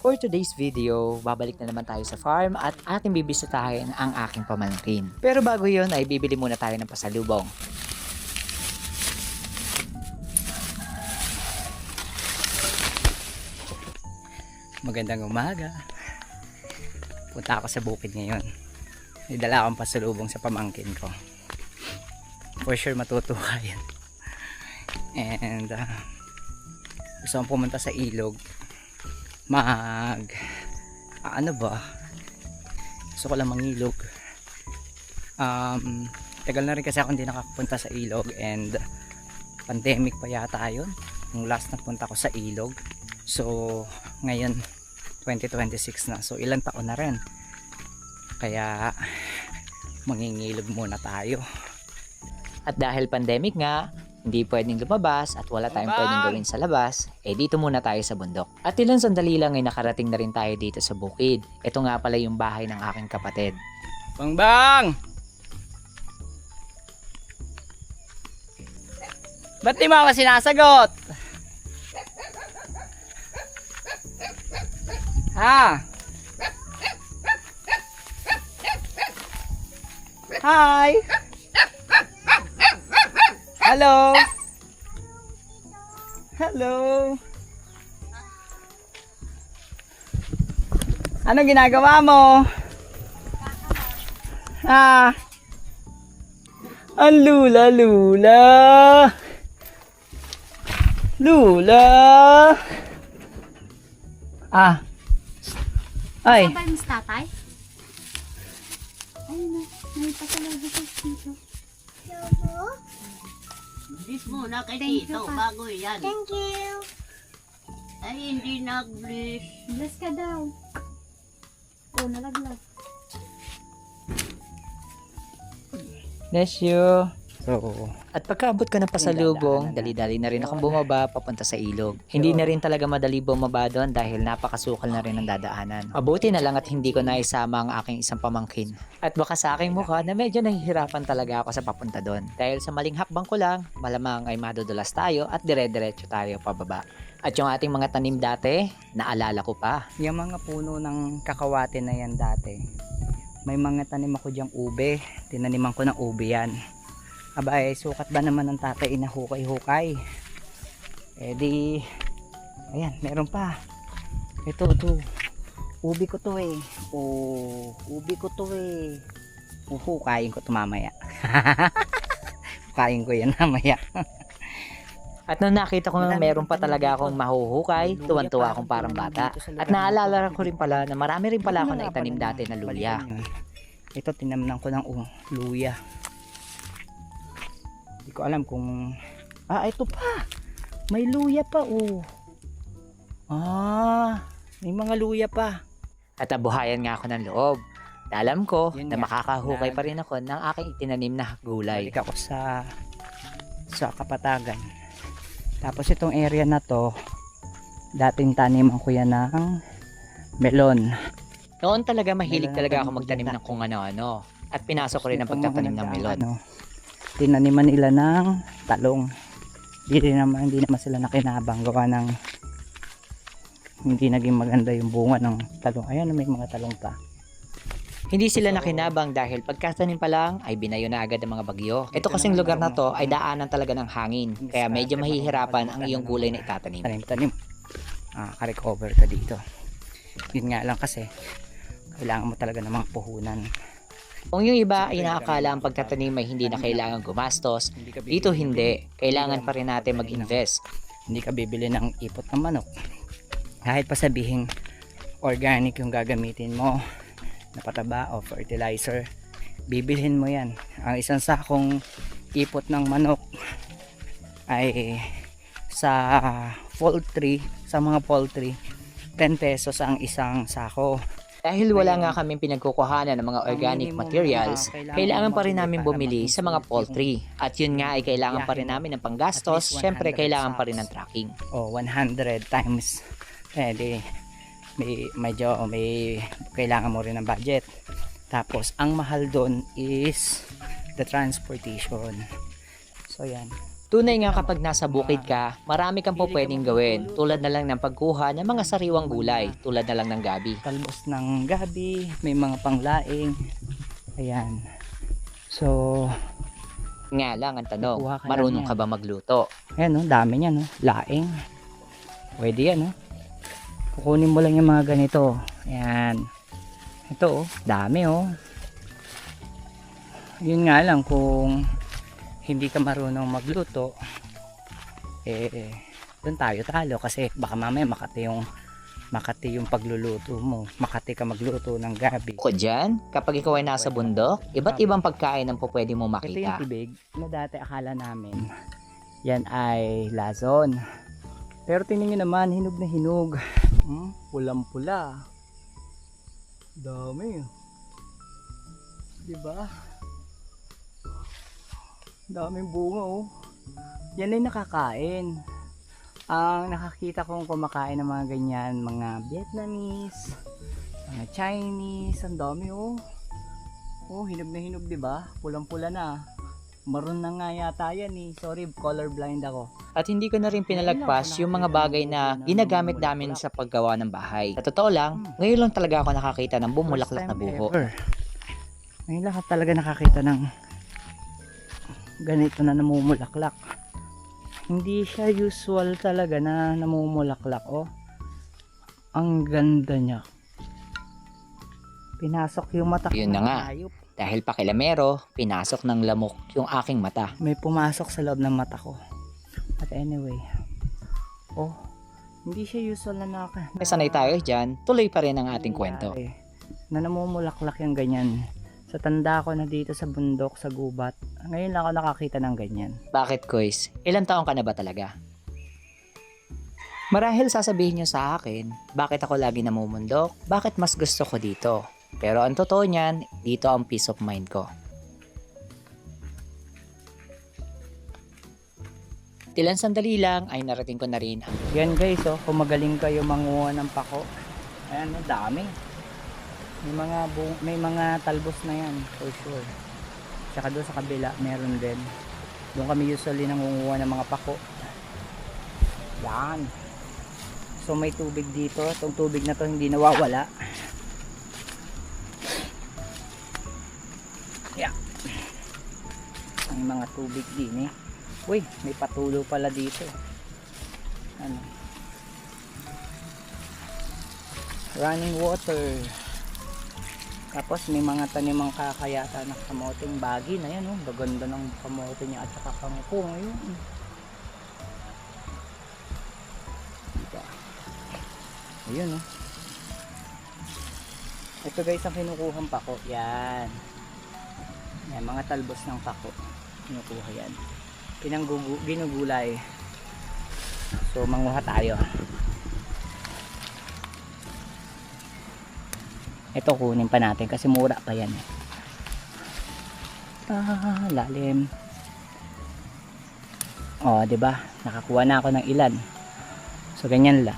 For today's video, babalik na naman tayo sa farm at ating bibisitahin ang aking pamangkin. Pero bago yun ay bibili muna tayo ng pasalubong. Magandang umaga. Punta ako sa bukid ngayon. May dala akong pasalubong sa pamangkin ko. For sure matutuwa yan. And gusto kong pumunta sa ilog. Ano ba? Gusto ko lang mangilog. Tagal na rin kasi ako hindi nakapunta sa ilog and pandemic pa yata yun yung last na punta ko sa ilog. So ngayon 2026 na, so ilang taon na rin, kaya mangingilog muna tayo. At dahil pandemic nga, hindi pwedeng lumabas at wala tayong pwedeng gawin sa labas, dito muna tayo sa bundok. At ilang sandali lang ay nakarating na rin tayo dito sa bukid. Ito nga pala yung bahay ng aking kapatid. Bang! Ba't di mo ako sinasagot? Ha? Hi! Hello! Hello! Anong ginagawa mo? Ah! Ang lula! Lula! Ah! Ay! Sabay mo sa tatay? Ayun na, may pasalubong ko dito. Bless muna kay Thank Tito, you, Pa. bago yan. Thank you. Ay, hindi nag-bless. Bless ka daw. Oh, nalaglag. Bless you. So, at pagkaabot ko ng pasalubong, dali-dali na rin akong bumaba papunta sa ilog. Hindi na rin talaga madali bumaba doon dahil napakasukal na rin ang dadaanan. Mabuti na lang at hindi ko naisama ang aking isang pamangkin. At baka sa aking mukha na medyo nahihirapan talaga ako sa papunta doon. Dahil sa maling hakbang ko lang, malamang ay madudulas tayo at dire-diretso tayo pababa. At yung ating mga tanim dati, naalala ko pa. Yung mga puno ng kakawate na yan dati, may mga tanim ako dyang ube. Tinaniman ko ng ube yan. Aba sukat ba naman ng tatay na hukay-hukay? Di, ayan, meron pa. Ito. Ubi ko to eh. Ubi ko to eh. Huhukayin ko to mamaya. Hukayin ko yan mamaya. At nung nakita ko na meron pa talaga akong mahuhukay, tuwan-tuwa akong parang bata. At naalala ko rin pala na marami rin pala ako na itanim dati na luya. Ito, tinamnan ko ng luya. Hindi ko alam kung... ito pa! May luya pa, may mga luya pa. At nabuhayan nga ako ng loob. Alam ko na makakahukay pa rin ako ng aking itinanim na gulay. Balik ako sa Kapatagan. Tapos itong area na to, dating taniman ko yan ng melon. Noon talaga mahilig talaga ako magtanim ng kung ano-ano. At pinasok ko rin ang pagtatanim ng melon. Tinaniman nila ng talong. Hindi naman sila nakinabang gawa ng hindi naging maganda yung bunga ng talong. Ayan, may mga talong pa. Hindi sila nakinabang dahil pagkatanim pa lang ay binayo na agad ng mga bagyo. Ito kasing lugar na to ay daanan talaga ng hangin. Kaya medyo mahihirapan ang iyong gulay na itatanim. Tanim. Ka-recover ka dito. Yun nga lang kasi kailangan mo talaga ng mga puhunan. Kung yung iba ay nakakala ang pagtatanim ay hindi na kailangan gumastos, dito hindi. Kailangan pa rin natin mag-invest. Hindi ka bibili ng ipot ng manok. Kahit pa sabihin organic yung gagamitin mo na pataba o fertilizer, bibilhin mo yan. Ang isang sakong ipot ng manok ay sa mga poultry 10 pesos ang isang sako. Dahil wala nga kaming pinagkukuhanan ng mga organic materials, kailangan pa rin namin bumili sa mga poultry. At yun nga ay kailangan pa rin namin ng panggastos, syempre kailangan pa rin ng tracking. 100 times, may kailangan mo rin ng budget. Tapos ang mahal doon is the transportation. So yan, Tunay nga kapag nasa bukid ka, marami kang po pwedeng gawin. Tulad na lang ng pagkuha ng mga sariwang gulay, tulad na lang ng gabi. Talbos ng gabi, may mga panglaing. Ayan. So, Nga lang ang tanong, Kukuha ka lang marunong yan. ka ba magluto? ayan no, dami niya no. Laing. Pwede yan no. Kukunin mo lang yung mga ganito. Ayan. Ito oh, dami oh. Yun nga lang kung hindi ka marunong magluto, doon tayo talo kasi baka mamaya makati yung pagluluto mo. Makati ka magluto ng gabi. Bukod dyan, kapag ikaw ay nasa bundok, iba't ibang pagkain ang po pwede mo Ito yung makita. tibig na dati akala namin yan ay lazon. Pero tingnan nyo naman, hinog na hinog. Pulang pula. Dami. Diba? Daming bunga oh. Yan ay nakakain. Ang nakakita kong kumakain ng mga ganyan, mga Vietnamese, mga Chinese, ang dami oh. Oh, hinog na hinog 'di ba? Pulang-pula na. Maroon na nga yata yan eh. Sorry, color blind ako. At hindi ko na rin pinalagpas yung mga bagay na ginagamit namin sa paggawa ng bahay. Sa totoo lang, ngayon lang talaga ako nakakita ng bumulaklak na buho. Ngayon lang ako talaga nakakita ng ganito na namumulaklak. Hindi siya usual talaga na namumulaklak oh. Ang ganda niya. Pinasok yung mata ko. Yun na nga. Hayop. Dahil pakilamero, pinasok ng lamok yung aking mata. May pumasok sa loob ng mata ko. But anyway. Oh, hindi siya usual na May sanay tayo dyan, tuloy pa rin ang ating kwento. Na namumulaklak yung ganyan. Sa tanda ko na dito sa bundok, sa gubat, ngayon lang ako nakakita ng ganyan. Bakit, Kois? Ilang taong ka na ba talaga? Marahil sasabihin nyo sa akin, bakit ako lagi namumundok? Bakit mas gusto ko dito? Pero ang totoo niyan, dito ang peace of mind ko. Tilang sandali lang ay narating ko na rin ang Yan guys, oh, kung magaling kayo manguha ng pako. Ayan, oh, dami. May mga talbos na yan, for sure. Tsaka doon sa kabila, meron din. Doon kami usually nangunguha ng mga pako. Yan. So may tubig dito. Itong tubig na to hindi nawawala. Yeah. May mga tubig din eh. Uy, may patulo pala dito. Ano? Running water. Tapos may mga tanimang kakayata na kamoting bagi na yan oh. Gaganda ng kamote niya at saka kangkong ayun. Diba? Ayun oh. Ito guys ang kinukuhang pako. Yan. Yan mga talbos ng pako. Kinukuha yan. Ginugulay. So manguha tayo. Ito kunin pa natin kasi mura pa yan. Lalim. Oh, 'di ba? Nakakuha na ako ng ilan. So ganyan lang.